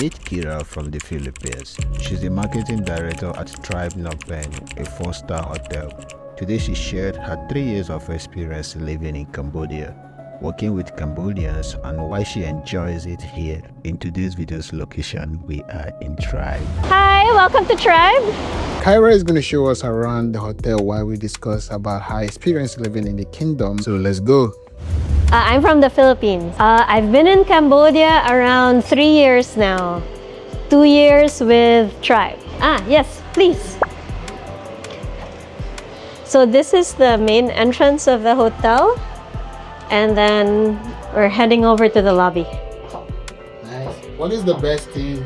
meet Kyra from the Philippines. She's the marketing director at TRIBE Phnom Penh, a 4-star hotel. Today she shared her 3 years of experience living in Cambodia, working with Cambodians, and why she enjoys it here. In today's video's location, we are in TRIBE. Hi, welcome to TRIBE. Kyra is going to show us around the hotel while we discuss about her experience living in the kingdom. So let's go. I'm from the Philippines. I've been in Cambodia around 3 years now. 2 years with TRIBE. Yes, please. So this is the main entrance of the hotel. And then we're heading over to the lobby. Nice. What is the best thing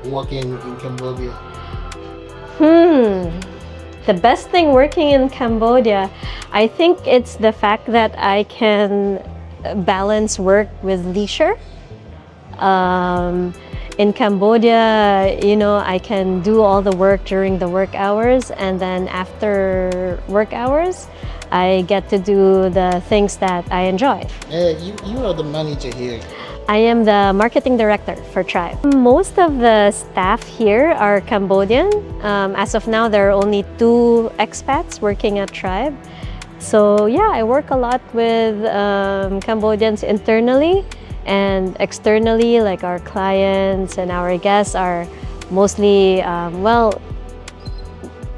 working in Cambodia? The best thing working in Cambodia, I think it's the fact that I can balance work with leisure. In Cambodia, you know, I can do all the work during the work hours, and then after work hours, I get to do the things that I enjoy. You are the manager here. I am the marketing director for TRIBE. Most of the staff here are Cambodian. As of now, there are only 2 expats working at TRIBE. So yeah, I work a lot with Cambodians internally, and externally, like our clients and our guests are mostly,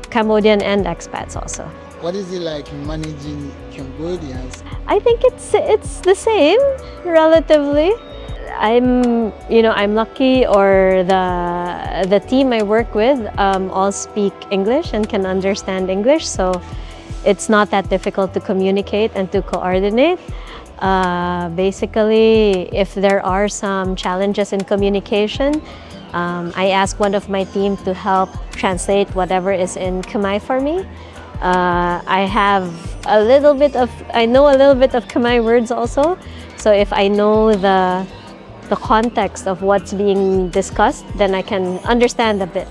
Cambodian and expats also. What is it like managing Cambodians? I think it's the same, relatively. I'm lucky, or the team I work with all speak English and can understand English, so it's not that difficult to communicate and to coordinate. Basically, if there are some challenges in communication, I ask one of my team to help translate whatever is in Khmer for me. I know a little bit of Khmer words also, so if I know the context of what's being discussed, then I can understand a bit.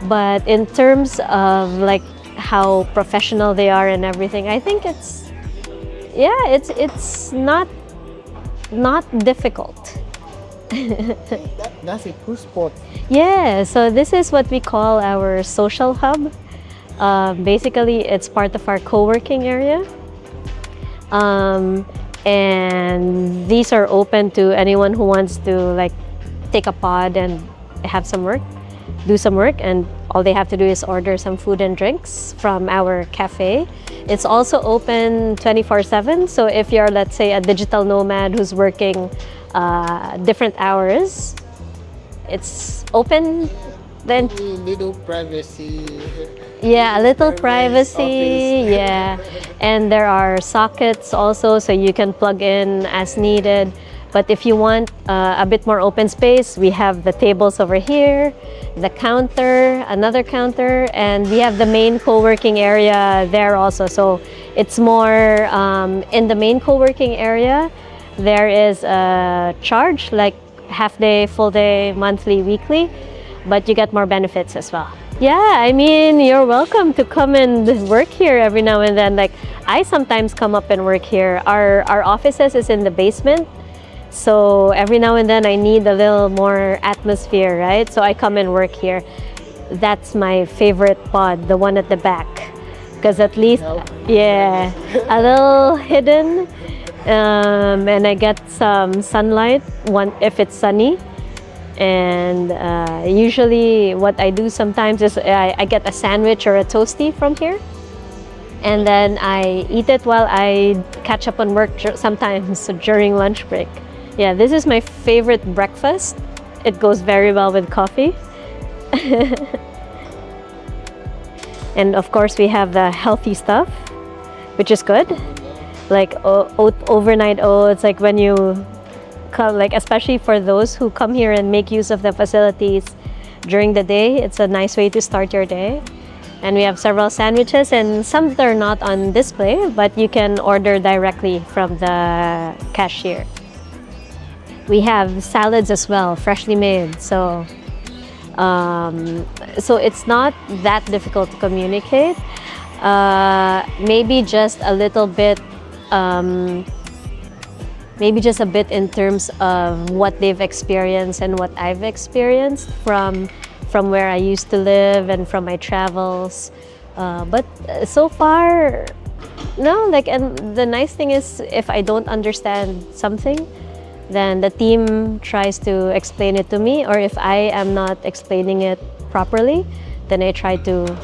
But in terms of like how professional they are and everything, I think it's not difficult. That's a cool spot. Yeah, so this is what we call our social hub. Basically, it's part of our co-working area. And these are open to anyone who wants to like take a pod and do some work, and all they have to do is order some food and drinks from our cafe. It's also open 24/7, so if you're, let's say, a digital nomad who's working different hours, it's open then. Little privacy. Yeah, a little privacy, yeah. And there are sockets also, so you can plug in as needed. But if you want a bit more open space, we have the tables over here, the counter, another counter, and we have the main co-working area there also. So it's more, in the main co-working area, there is a charge, like half day, full day, monthly, weekly, but you get more benefits as well. Yeah, I mean, you're welcome to come and work here every now and then. Like, I sometimes come up and work here. Our offices is in the basement, so every now and then I need a little more atmosphere, right? So I come and work here. That's my favorite pod, the one at the back, because at least, yeah, a little hidden, and I get some sunlight if it's sunny. And usually what I do sometimes is I get a sandwich or a toasty from here, and then I eat it while I catch up on work sometimes during lunch break. Yeah, this is my favorite breakfast. It goes very well with coffee. And of course we have the healthy stuff, which is good, like overnight oats, like when you like, especially for those who come here and make use of the facilities during the day, it's a nice way to start your day. And we have several sandwiches, and some that are not on display, but you can order directly from the cashier. We have salads as well, freshly made, so it's not that difficult to communicate. Maybe just a little bit maybe just a bit in terms of what they've experienced and what I've experienced from where I used to live and from my travels. But so far, no, like, and the nice thing is if I don't understand something, then the team tries to explain it to me, or if I am not explaining it properly, then I try to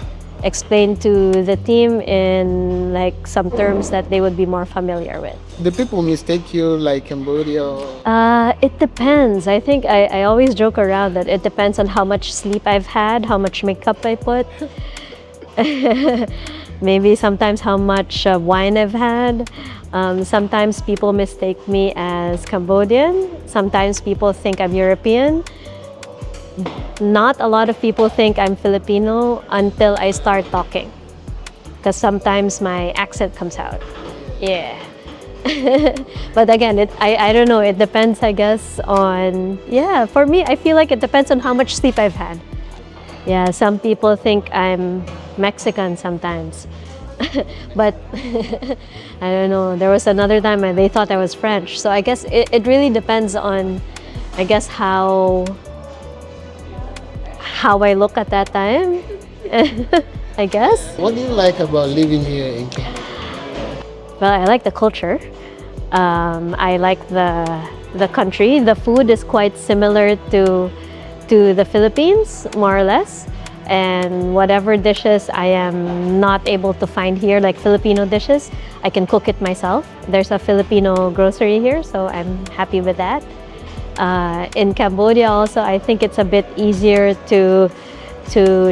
explain to the team in like some terms that they would be more familiar with. The people mistake you like Cambodia? It depends. I think I always joke around that it depends on how much sleep I've had, how much makeup I put. Maybe sometimes how much wine I've had. Sometimes people mistake me as Cambodian. Sometimes people think I'm European. Not a lot of people think I'm Filipino until I start talking, because sometimes my accent comes out. Yeah. But again, I don't know, it depends, I guess, on, yeah, for me, I feel like it depends on how much sleep I've had. Yeah, some people think I'm Mexican sometimes. But I don't know, there was another time they thought I was French. So I guess it really depends on, I guess, how I look at that time, I guess. What do you like about living here in Cambodia? Well, I like the culture. I like the country. The food is quite similar to the Philippines, more or less. And whatever dishes I am not able to find here, like Filipino dishes, I can cook it myself. There's a Filipino grocery here, so I'm happy with that. In Cambodia also, I think it's a bit easier to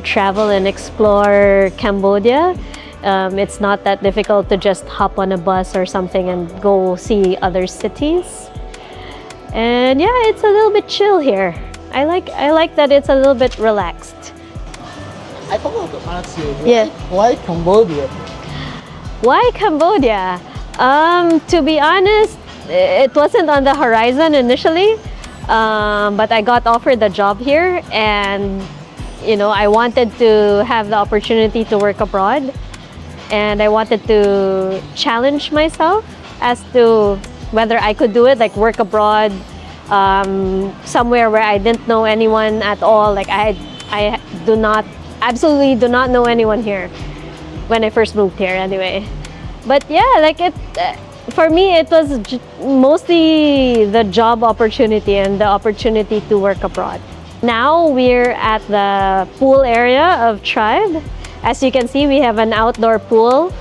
travel and explore Cambodia. It's not that difficult to just hop on a bus or something and go see other cities. And yeah, it's a little bit chill here. I like that it's a little bit relaxed. I forgot to ask you, Yeah. why Cambodia? Why Cambodia? To be honest, it wasn't on the horizon initially, but I got offered the job here, and you know, I wanted to have the opportunity to work abroad, and I wanted to challenge myself as to whether I could do it, like work abroad, somewhere where I didn't know anyone at all. Like I absolutely do not know anyone here when I first moved here anyway. But yeah, like for me, it was mostly the job opportunity and the opportunity to work abroad. Now we're at the pool area of TRIBE. As you can see, we have an outdoor pool.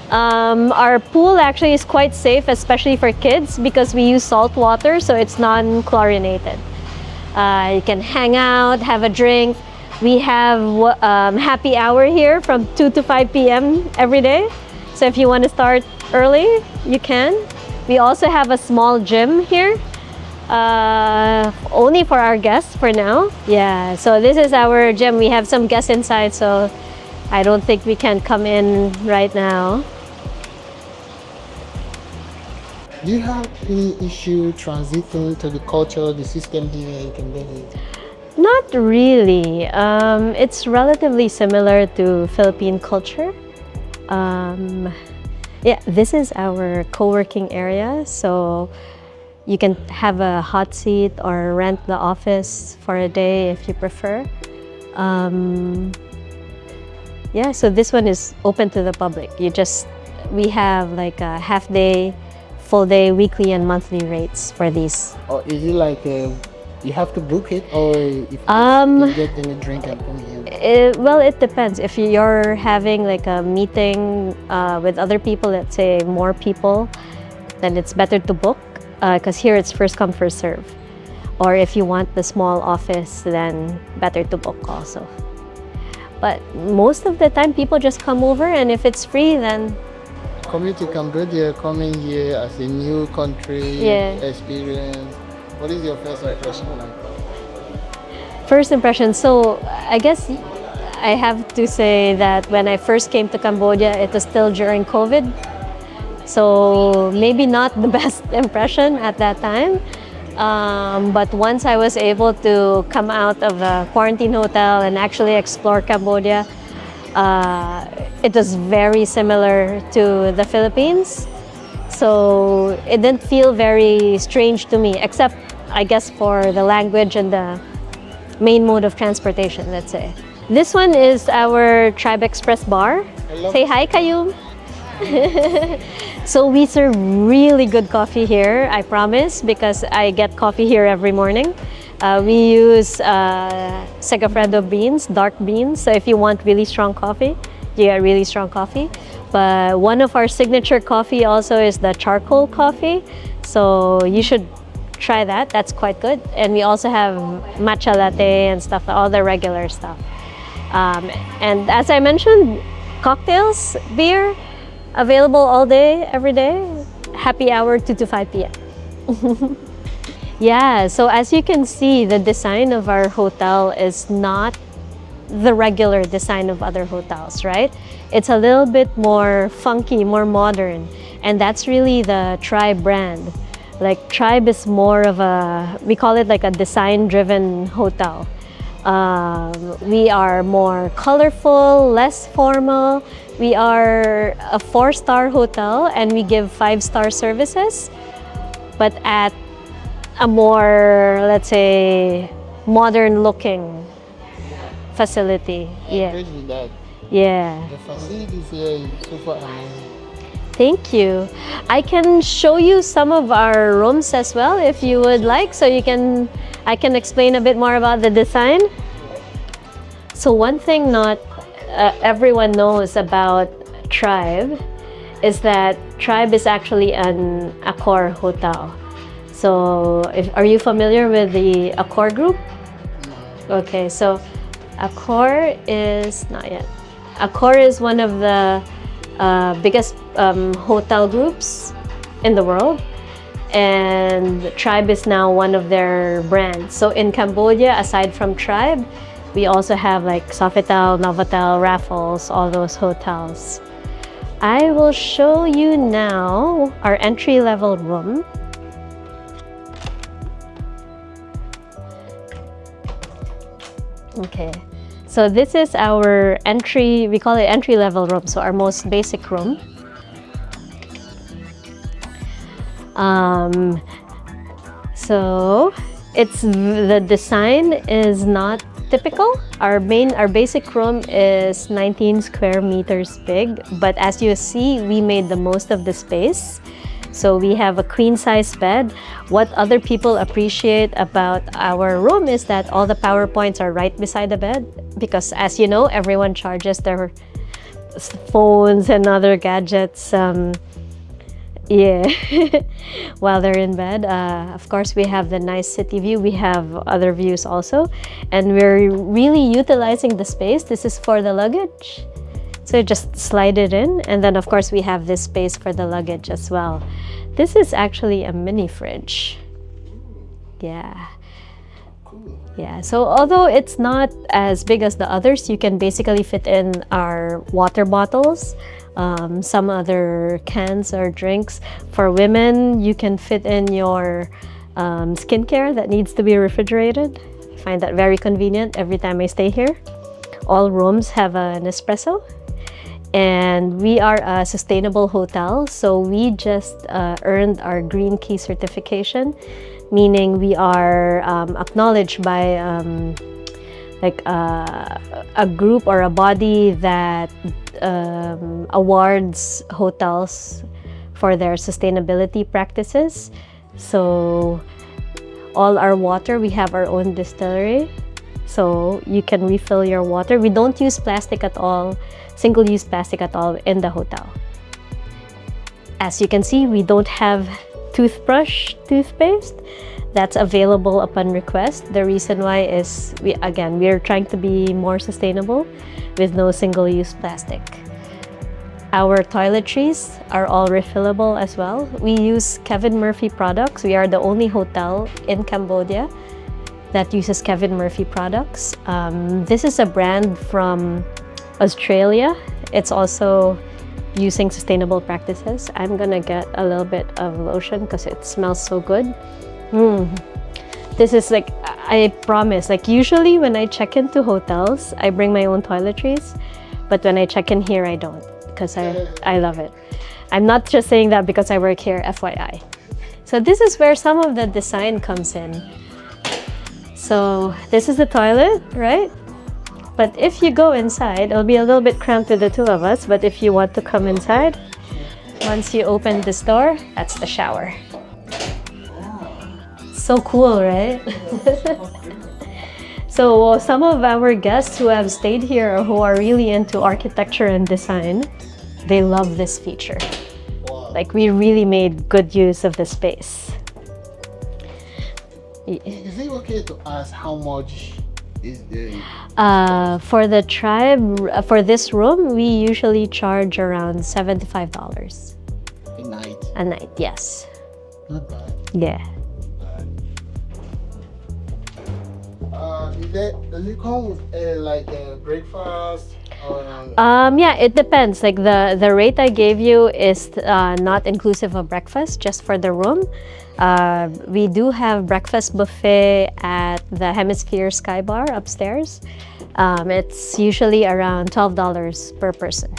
Our pool actually is quite safe, especially for kids, because we use salt water, so it's non-chlorinated. You can hang out, have a drink. We have happy hour here from 2 to 5 p.m. every day. So if you want to start early, you can. We also have a small gym here, only for our guests for now. Yeah, so this is our gym. We have some guests inside, so I don't think we can come in right now. Do you have any issue transiting to the culture, the system here in Cambodia? Not really. It's relatively similar to Philippine culture. Yeah, this is our co-working area, so you can have a hot seat or rent the office for a day if you prefer. Yeah, so this one is open to the public. We have like a half day, full day, weekly and monthly rates for these. Or is it like you have to book it, or if you get any drink and come here? Well, it depends. If you're having like a meeting with other people, let's say more people, then it's better to book, because here it's first come, first serve. Or if you want the small office, then better to book also. But most of the time, people just come over, and if it's free, then... Coming to Cambodia, coming here as a new country, experience, what is your first impression like? First impression, so I guess I have to say that when I first came to Cambodia, it was still during COVID. So maybe not the best impression at that time. But once I was able to come out of the quarantine hotel and actually explore Cambodia, it was very similar to the Philippines. so it didn't feel very strange to me, except I guess for the language and the main mode of transportation, let's say. This one is our Tribe Express bar. Say hi, Kayum. So we serve really good coffee here, I promise, because I get coffee here every morning. We use Segafredo beans, dark beans. So if you want really strong coffee, you get really strong coffee. But one of our signature coffee also is the charcoal coffee. So you should try that. That's quite good. And we also have matcha latte and stuff, all the regular stuff. And as I mentioned, cocktails, beer, available all day, every day. Happy hour 2 to 5 p.m. Yeah, so as you can see, the design of our hotel is not the regular design of other hotels, right? It's a little bit more funky, more modern, and that's really the Tribe brand. Like Tribe is more of a, we call it like a design-driven hotel. We are more colorful, less formal. We are a 4-star hotel and we give 5-star services, but at a more, let's say, modern looking facility. Yeah. With that. Yeah. The facilities here is super amazing. Thank you. I can show you some of our rooms as well if you would like, so I can explain a bit more about the design. So one thing not everyone knows about Tribe is that Tribe is actually an Accor hotel. So are you familiar with the Accor group? Okay, so Accor is, not yet. Accor is one of the biggest hotel groups in the world, and Tribe is now one of their brands. So in Cambodia, aside from Tribe, we also have like Sofitel, Novotel, Raffles, all those hotels. I will show you now our entry-level room. Okay, so this is our entry, we call it entry-level room, so our most basic room. So it's, the design is not typical. Our basic room is 19 square meters big, but as you see, we made the most of the space. So we have a queen-size bed. What other people appreciate about our room is that all the power points are right beside the bed, because as you know, everyone charges their phones and other gadgets while they're in bed. Of course, we have the nice city view. We have other views also, and we're really utilizing the space. This is for the luggage, so just slide it in, and then of course we have this space for the luggage as well. This is actually a mini fridge. Yeah. Yeah, so although it's not as big as the others, you can basically fit in our water bottles, some other cans or drinks. For women, you can fit in your skincare that needs to be refrigerated. I find that very convenient every time I stay here. All rooms have an espresso. And we are a sustainable hotel, so we just earned our Green Key certification, meaning we are acknowledged by like a group or a body that awards hotels for their sustainability practices. So all our water, we have our own distillery, so you can refill your water. We don't use plastic at all, single-use plastic at all in the hotel. As you can see, we don't have toothpaste. That's available upon request. The reason why is we're trying to be more sustainable with no single-use plastic. Our toiletries are all refillable as well. We use Kevin Murphy products. We are the only hotel in Cambodia that uses Kevin Murphy products. This is a brand from Australia. It's also using sustainable practices. I'm gonna get a little bit of lotion because it smells so good. This is like, I promise, like usually when I check into hotels, I bring my own toiletries, but when I check in here, I don't, because I love it. I'm not just saying that because I work here, FYI. So this is where some of the design comes in. So this is the toilet, right? But if you go inside, it'll be a little bit cramped with the two of us, but if you want to come inside, once you open this door, that's the shower. So cool, right? So some of our guests who have stayed here or who are really into architecture and design, they love this feature. Like, we really made good use of the space. Is it okay to ask how much is the... For the tribe, for this room, we usually charge around $75. A night? A night, yes. Not bad. Yeah. Does it come with like a breakfast? Yeah, it depends. Like the rate I gave you is not inclusive of breakfast, just for the room. We do have breakfast buffet at the Hemisphere Sky Bar upstairs. It's usually around $12 per person.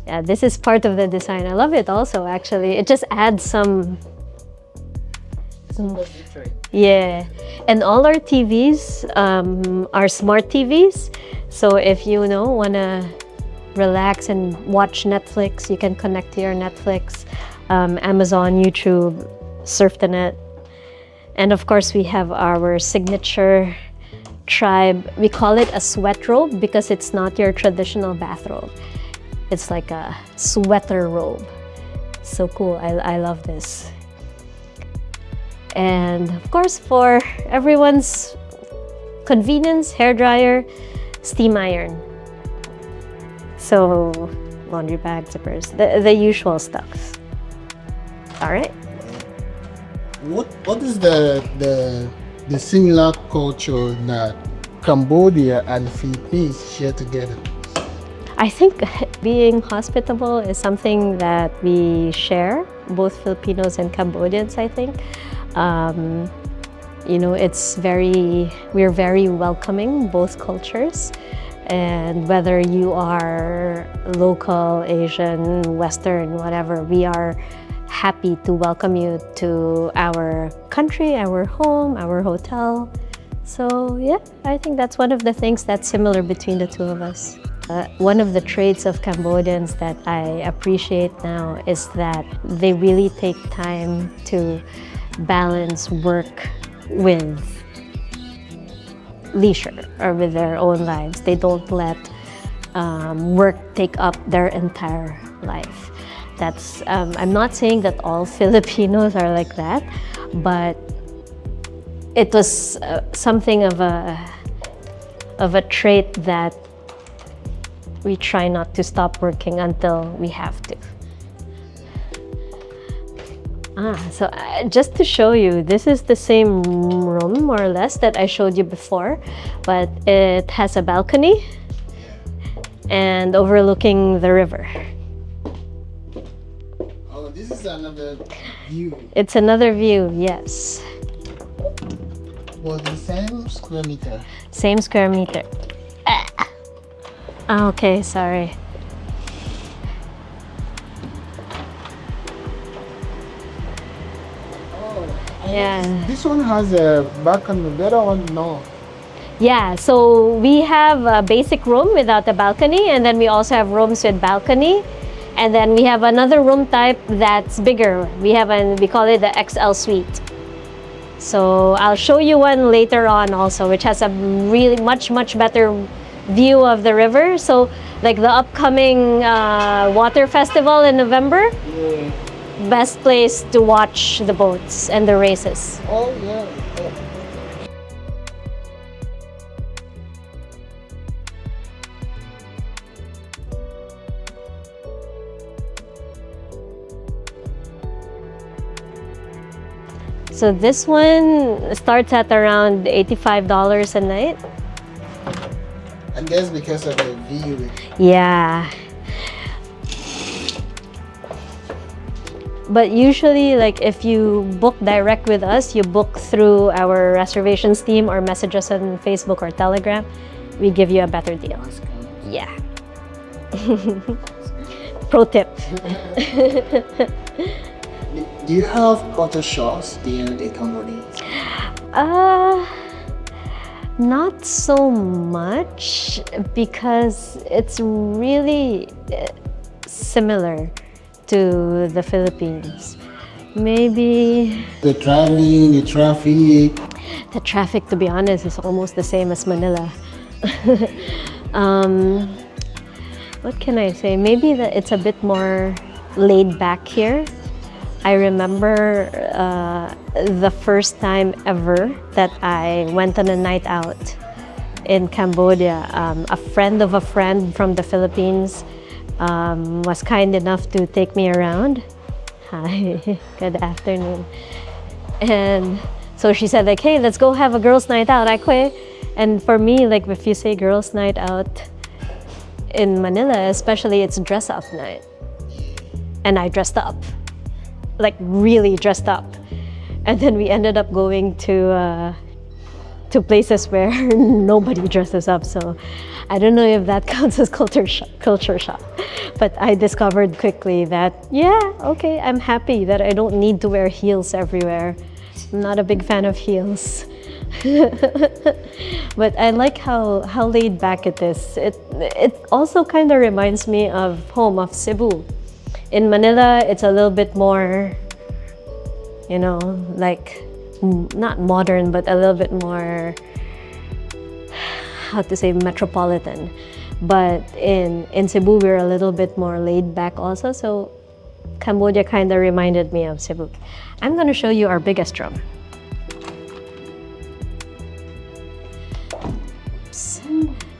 Yeah, this is part of the design. I love it also, actually. It just adds some... Yeah, and all our TVs are smart TVs. So if you wanna relax and watch Netflix, you can connect to your Netflix, Amazon, YouTube, surf the net. And of course, we have our signature tribe. We call it a sweat robe because it's not your traditional bathrobe. It's like a sweater robe. So cool. I love this. And of course, for everyone's convenience, hairdryer, steam iron. So laundry bag, zippers, the usual stuff. All right. What is the similar culture that Cambodia and Philippines share together? I think being hospitable is something that we share, both Filipinos and Cambodians, I think. We're very welcoming, both cultures. And whether you are local, Asian, Western, whatever, we are happy to welcome you to our country, our home, our hotel. So yeah, I think that's one of the things that's similar between the two of us. One of the traits of Cambodians that I appreciate now is that they really take time to balance work with leisure or with their own lives. They don't let work take up their entire life. That's I'm not saying that all Filipinos are like that, but it was something of a trait that we try not to stop working until we have to. So just to show you, this is the same room, more or less, that I showed you before, but it has a balcony and overlooking the river. Oh, this is another view. It's another view, yes. Well, the same square meter. Same square meter. Okay, sorry. Yeah. This one has a balcony, the other one no. Yeah, so we have a basic room without a balcony, and then we also have rooms with balcony, and then we have another room type that's bigger. We call it the XL suite. So I'll show you one later on also, which has a really much better view of the river. So like the upcoming water festival in November. Yeah. Best place to watch the boats and the races. Oh yeah. So this one starts at around $85 a night. I guess because of the view. Yeah. But usually, like if you book direct with us, you book through our reservations team or message us on Facebook or Telegram, we give you a better deal. Yeah. pro tip. Do you have culture shocks during the Cambodia? Not so much, because it's really similar to the Philippines. Maybe The traveling, the traffic. the traffic, to be honest, is almost the same as Manila. What can I say? Maybe that it's a bit more laid back here. I remember the first time ever that I went on a night out in Cambodia. A friend of a friend from the Philippines was kind enough to take me around. Hi, good afternoon. And so she said like, hey, let's go have a girls' night out. And for me, like if you say girls' night out in Manila, especially, it's dress up night. And I dressed up. Like really dressed up, and then we ended up going to places where nobody dresses up. So I don't know if that counts as culture shock, but I discovered quickly that okay, I'm happy that I don't need to wear heels everywhere. I'm not a big fan of heels. But I like how laid back it is. It also kind of reminds me of home, of Cebu. In Manila, it's a little bit more, like not modern, but a little bit more, how to say, metropolitan. But in Cebu, we're a little bit more laid back also. So Cambodia kind of reminded me of Cebu. I'm going to show you our biggest room. Oops.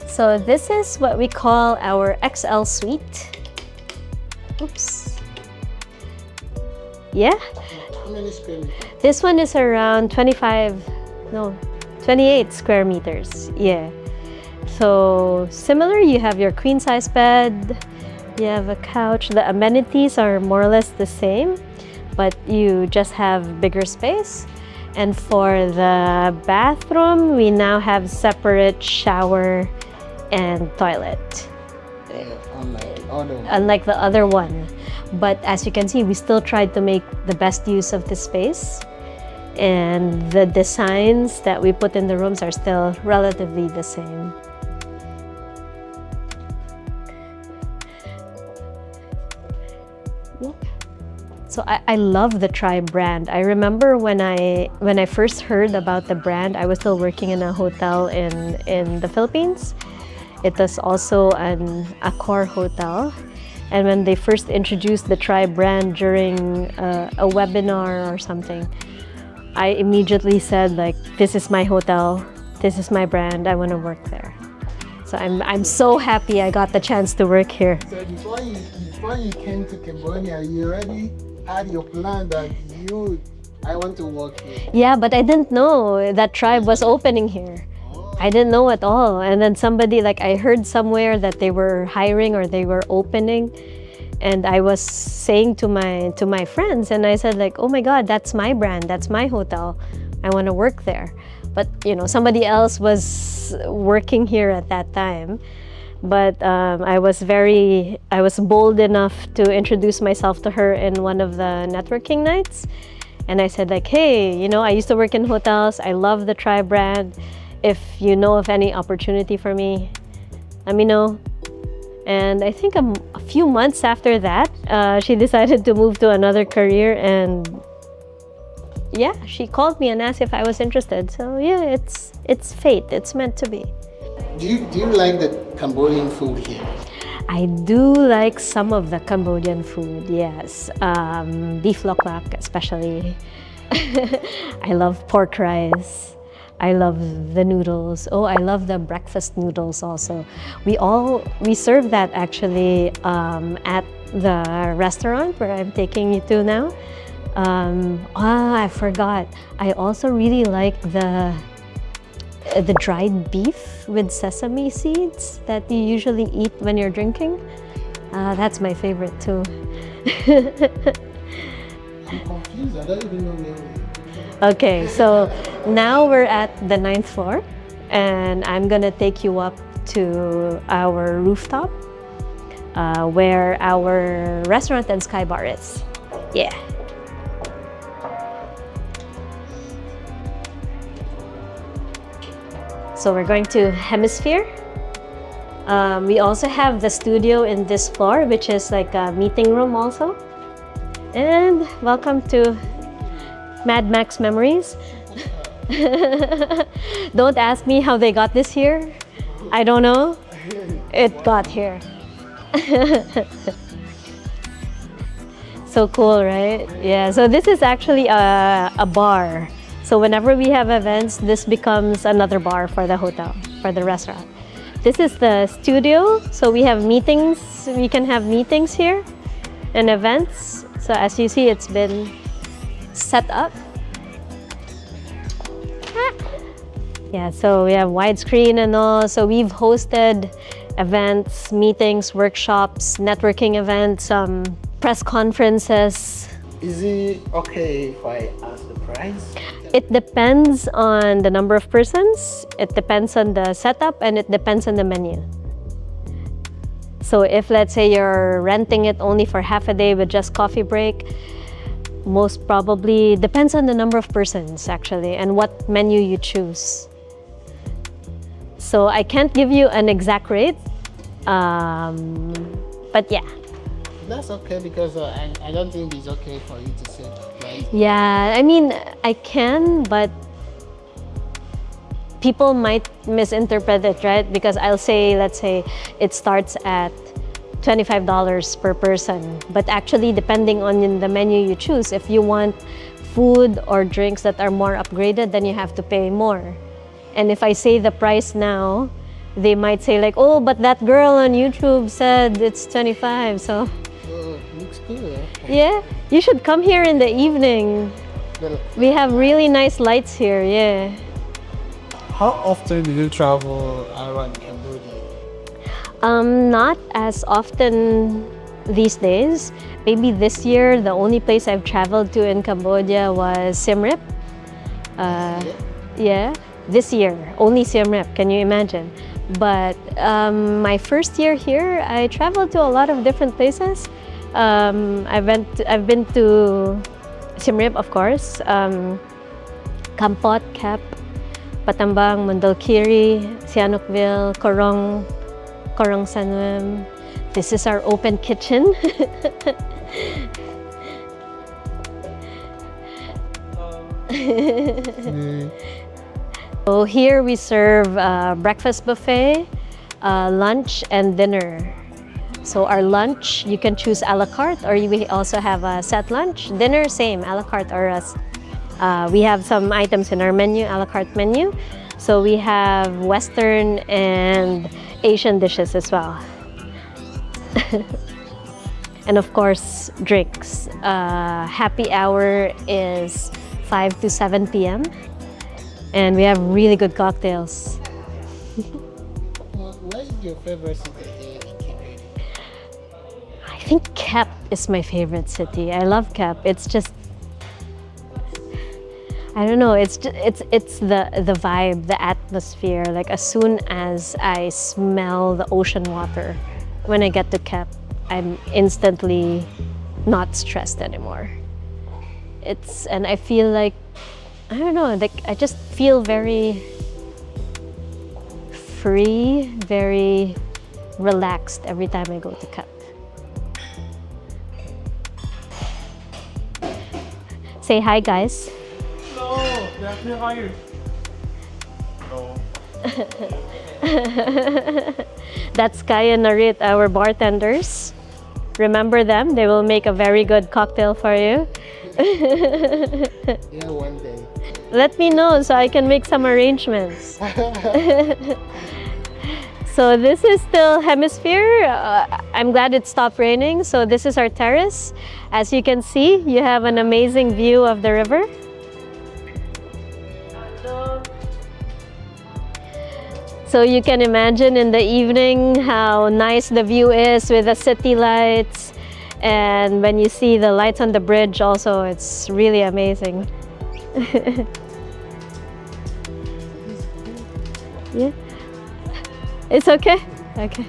So this is what we call our XL suite. Oops. Yeah. How many square meters? This one is around 28 square meters. Yeah. So similar, you have your queen size bed, you have a couch. The amenities are more or less the same, but you just have bigger space. And for the bathroom, we now have separate shower and toilet. Unlike the other one. But as you can see, we still tried to make the best use of the space, and the designs that we put in the rooms are still relatively the same. So I love the TRIBE brand. I remember when I first heard about the brand, I was still working in a hotel in the Philippines. It was also an Accor hotel. And when they first introduced the TRIBE brand during a webinar or something, I immediately said like, this is my hotel, this is my brand, I want to work there. So I'm so happy I got the chance to work here. So before you came to Cambodia, you already had your plan that I want to work here. Yeah, but I didn't know that TRIBE was opening here. I didn't know at all. And then somebody, like I heard somewhere that they were hiring or they were opening, and I was saying to my friends, and I said like, oh my God, that's my brand, that's my hotel, I want to work there. But somebody else was working here at that time. But I was bold enough to introduce myself to her in one of the networking nights. And I said like, hey, I used to work in hotels, I love the TRIBE brand. If you know of any opportunity for me, let me know. And I think a few months after that, she decided to move to another career, and yeah, she called me and asked if I was interested. So yeah, it's fate. It's meant to be. Do you like the Cambodian food here? I do like some of the Cambodian food, yes. Beef lok lak especially. I love pork rice. I love the noodles. Oh, I love the breakfast noodles also. We serve that actually at the restaurant where I'm taking you to now. I forgot. I also really like the dried beef with sesame seeds that you usually eat when you're drinking. That's my favorite too. I'm confused. I don't even know where. Okay, so now we're at the 9th floor, and I'm gonna take you up to our rooftop. where our restaurant and sky bar is. Yeah. So we're going to Hemisphere. We also have the studio in this floor, which is like a meeting room also. And welcome to Mad Max Memories. Don't ask me how they got this here. I don't know. It got here. So cool, right? Yeah, so this is actually a bar. So whenever we have events, this becomes another bar for the hotel, for the restaurant. This is the studio, so we have meetings. We can have meetings here and events. So as you see, it's been set up. Yeah, so we have widescreen and all. So we've hosted events, meetings, workshops, networking events, press conferences. Is it okay if I ask the price? It depends on the number of persons, it depends on the setup, and it depends on the menu. So if let's say you're renting it only for half a day with just coffee break, most probably depends on the number of persons actually and what menu you choose. So I can't give you an exact rate, but yeah. That's okay because I don't think it's okay for you to say price. Yeah, I mean, I can, but people might misinterpret it, right? Because I'll say, let's say, it starts at $25 per person. But actually, depending on the menu you choose, if you want food or drinks that are more upgraded, then you have to pay more. And if I say the price now, they might say like, oh, but that girl on YouTube said it's 25, so. Looks good. Yeah, you should come here in the evening. We have really nice lights here, yeah. How often do you travel around Cambodia? Not as often these days. Maybe this year, the only place I've traveled to in Cambodia was Siem Reap. Yeah, this year, only Siem Reap, can you imagine? But my first year here, I traveled to a lot of different places. I've been to Siem Reap, of course, Kampot, Cap, Patambang, Mondulkiri, Sihanoukville, Korong Sanwem. This is our open kitchen. So here we serve breakfast buffet, lunch and dinner. So our lunch, you can choose a la carte, or we also have a set lunch. Dinner, same, a la carte, or we have some items in our menu, a la carte menu. So we have Western and Asian dishes as well. And of course, drinks. Happy hour is 5 to 7 p.m. And we have really good cocktails. What is your favorite city? I think Cap is my favorite city. I love Cap. It's just, I don't know. It's the vibe, the atmosphere. Like as soon as I smell the ocean water, when I get to Cap, I'm instantly not stressed anymore. And I feel like, I don't know. Like I just feel very free, very relaxed every time I go to Cap. Say hi, guys. Hello, definitely hired. Hello. That's Kyra and Narit, our bartenders. Remember them? They will make a very good cocktail for you. Yeah, one day. Let me know so I can make some arrangements. So this is still Hemisphere. I'm glad it stopped raining. So this is our terrace. As you can see, you have an amazing view of the river. So you can imagine in the evening how nice the view is with the city lights. And when you see the lights on the bridge also, it's really amazing. Yeah. It's okay? Okay.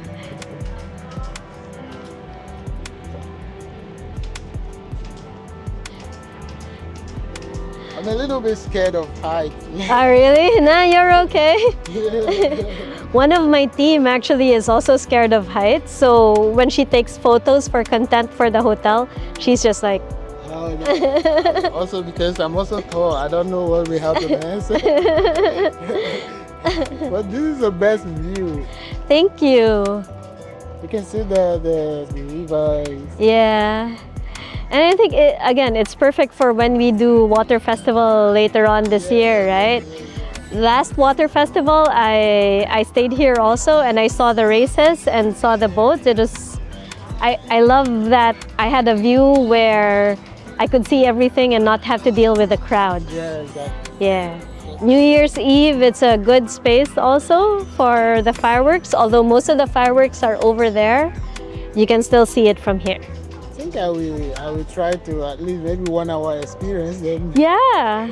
I'm a little bit scared of heights. Oh, really? Nah, you're okay. One of my team actually is also scared of heights. So when she takes photos for content for the hotel, she's just like, Oh, no. Also because I'm also tall, I don't know what we have to answer. But this is the best view. thank you. You can see the rivers. Yeah. And I think, again, it's perfect for when we do water festival later on this year, right? Last water festival, I stayed here also and I saw the races and saw the boats. It was, I love that I had a view where I could see everything and not have to deal with the crowd. Yeah, exactly. Yeah. New Year's Eve, it's a good space also for the fireworks. Although most of the fireworks are over there, you can still see it from here. I think I will try to at least maybe 1 hour experience, then Yeah.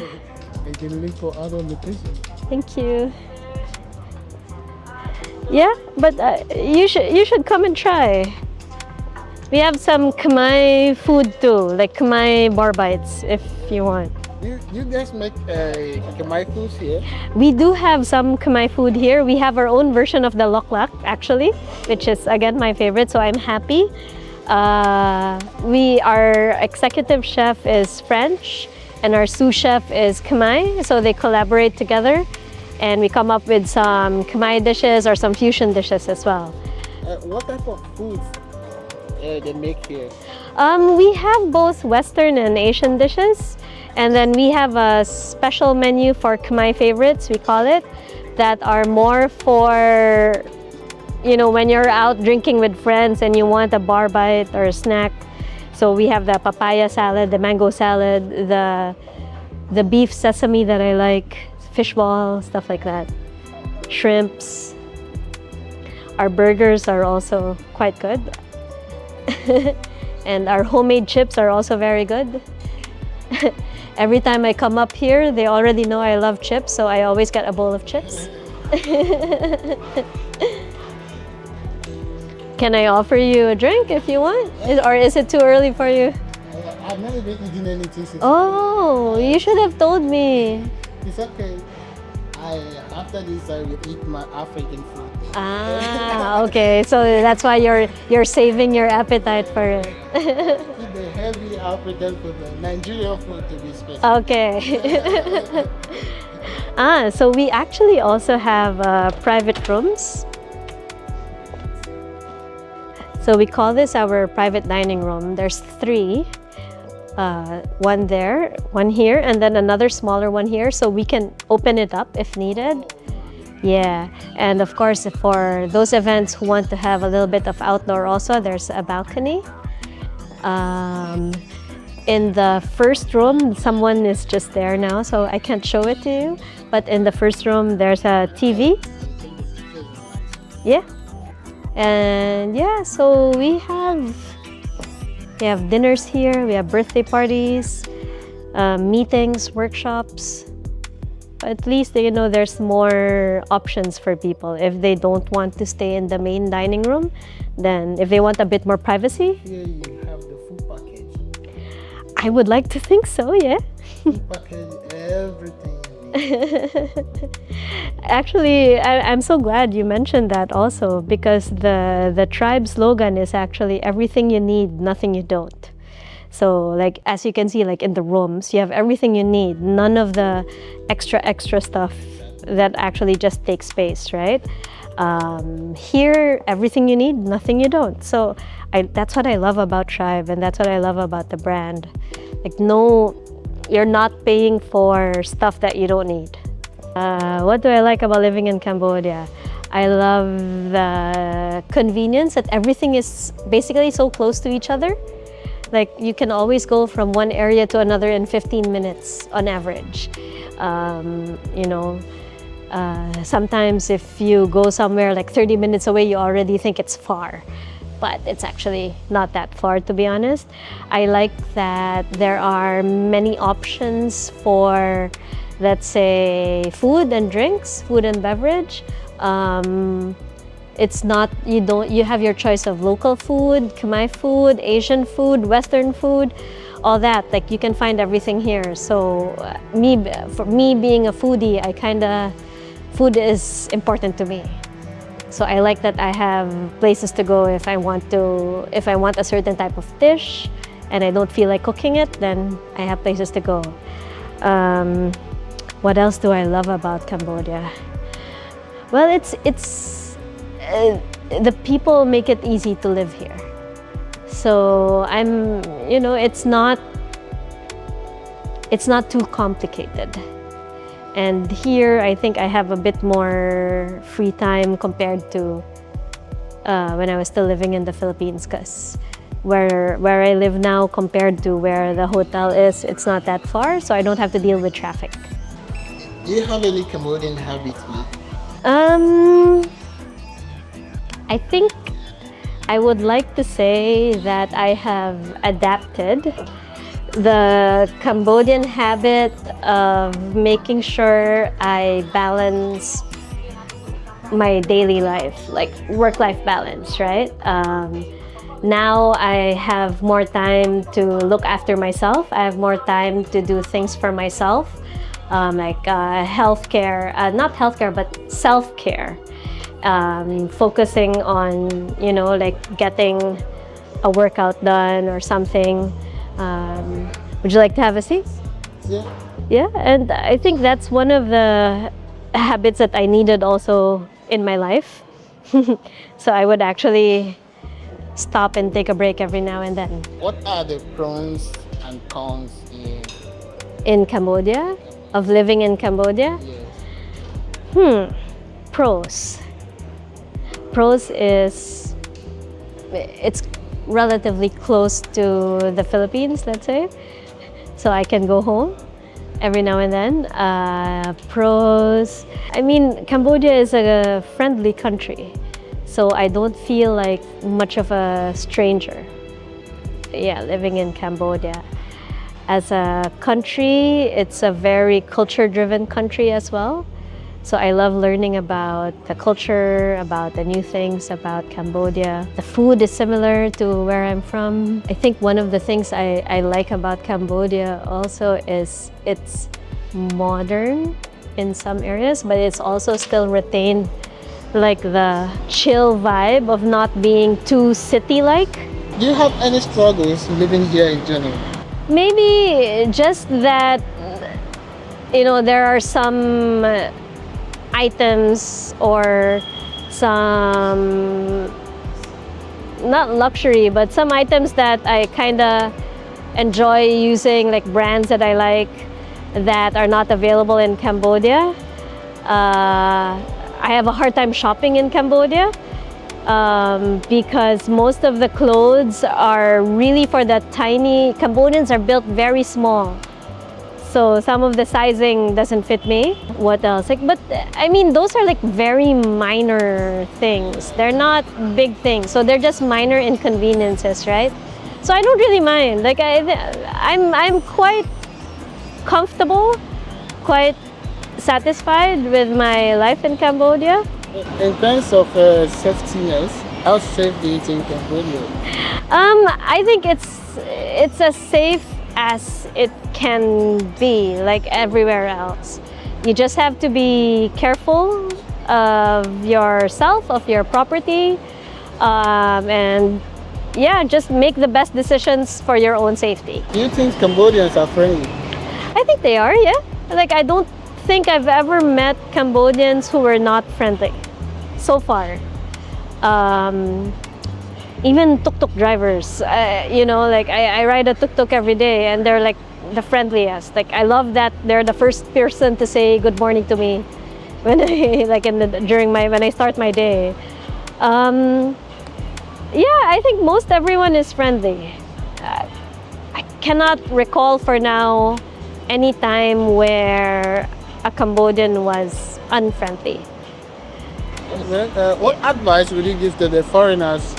I can link for other locations. Thank you. Yeah, but you should come and try. We have some Khmer food too, like Khmer bar bites if you want. You guys make Khmer foods here? We do have some Khmer food here. We have our own version of the lok lak actually, which is again my favorite, so I'm happy. Our executive chef is French and our sous chef is Khmer, so they collaborate together and we come up with some Khmer dishes or some fusion dishes as well. What type of foods they make here? We have both Western and Asian dishes, and then we have a special menu for Khmer favorites, we call it, that are more for, you know, when you're out drinking with friends and you want a bar bite or a snack. So we have the papaya salad, the mango salad, the beef sesame that I like, fish ball, stuff like that, shrimps. Our burgers are also quite good. And our homemade chips are also very good. Every time I come up here, they already know I love chips, so I always get a bowl of chips. Can I offer you a drink if you want? Or is it too early for you? I've never been eating anything since. Oh, you should have told me. It's okay. After this, I will eat my African food. Ah, okay. So that's why you're saving your appetite for it. Eat the heavy African food, the Nigerian food to be specific. Okay. So we actually also have private rooms. So we call this our private dining room. There's 3. One there, one here, and then another smaller one here, so we can open it up if needed. Yeah, and of course for those events who want to have a little bit of outdoor also, there's a balcony. In the first room, someone is just there now, so I can't show it to you, but in the first room there's a TV. Yeah, and yeah, so we have dinners here, we have birthday parties, meetings, workshops. At least, you know, there's more options for people. If they don't want to stay in the main dining room, then if they want a bit more privacy. Here you have the full package. I would like to think so, yeah. Full package, everything you need. Actually, I'm so glad you mentioned that also, because the tribe slogan is actually everything you need, nothing you don't. So like, as you can see, like in the rooms, you have everything you need, none of the extra stuff that actually just takes space, right? Here, everything you need, nothing you don't. So that's what I love about Tribe, and that's what I love about the brand. Like, no, you're not paying for stuff that you don't need. What do I like about living in Cambodia? I love the convenience that everything is basically so close to each other. Like, you can always go from one area to another in 15 minutes on average. You know, sometimes if you go somewhere like 30 minutes away, you already think it's far. But it's actually not that far, to be honest. I like that there are many options for, let's say, food and drinks, food and beverage. It's not, you have your choice of local food, Khmer food, Asian food, Western food, all that. Like you can find everything here. So for me being a foodie, food is important to me. So I like that I have places to go if I want a certain type of dish and I don't feel like cooking it, then I have places to go. What else do I love about Cambodia? Well, the people make it easy to live here. So it's not too complicated. And here, I think I have a bit more free time compared to when I was still living in the Philippines, because where I live now compared to where the hotel is, it's not that far, so I don't have to deal with traffic. Do you have any Cambodian habits? I think I would like to say that I have adapted the Cambodian habit of making sure I balance my daily life, like work-life balance, right? Now I have more time to look after myself. I have more time to do things for myself, like healthcare, not healthcare, but self-care. Focusing on, like getting a workout done or something. Would you like to have a seat? Yeah. Yeah, and I think that's one of the habits that I needed also in my life. So I would actually stop and take a break every now and then. What are the pros and cons in Cambodia? Of living in Cambodia? Yes. Pros. Pros is it's relatively close to the Philippines, let's say. So I can go home every now and then. Pros, I mean, Cambodia is a friendly country, so I don't feel like much of a stranger. Yeah, living in Cambodia. As a country, it's a very culture-driven country as well. So I love learning about the culture, about the new things about Cambodia. The food is similar to where I'm from. I think one of the things I like about Cambodia also is it's modern in some areas, but it's also still retained like the chill vibe of not being too city-like. Do you have any struggles living here in general? Maybe just that, there are some items or some, not luxury, but some items that I kind of enjoy using, like brands that I like that are not available in Cambodia. I have a hard time shopping in Cambodia because most of the clothes are really for the tiny. Cambodians are built very small. So some of the sizing doesn't fit me. What else? But I mean, those are like very minor things. They're not big things. So they're just minor inconveniences, right? So I don't really mind. Like I'm quite comfortable, quite satisfied with my life in Cambodia. In terms of safety, how safe do you think Cambodia? I think it's as safe as it can be, like everywhere else. You just have to be careful of yourself, of your property, and yeah, just make the best decisions for your own safety. Do you think Cambodians are friendly? I think they are, yeah. Like I don't think I've ever met Cambodians who were not friendly so far. Even tuk-tuk drivers, like I ride a tuk-tuk every day and they're like the friendliest. Like I love that they're the first person to say good morning to me when I when I start my day. Yeah, I think most everyone is friendly. I cannot recall for now any time where a Cambodian was unfriendly. What advice would you give to the foreigners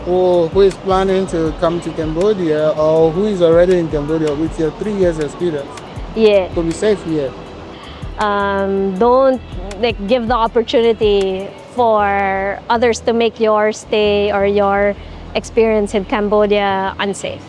who is planning to come to Cambodia or who is already in Cambodia with your 3 years experience? Yeah. To be safe here. Don't give the opportunity for others to make your stay or your experience in Cambodia unsafe.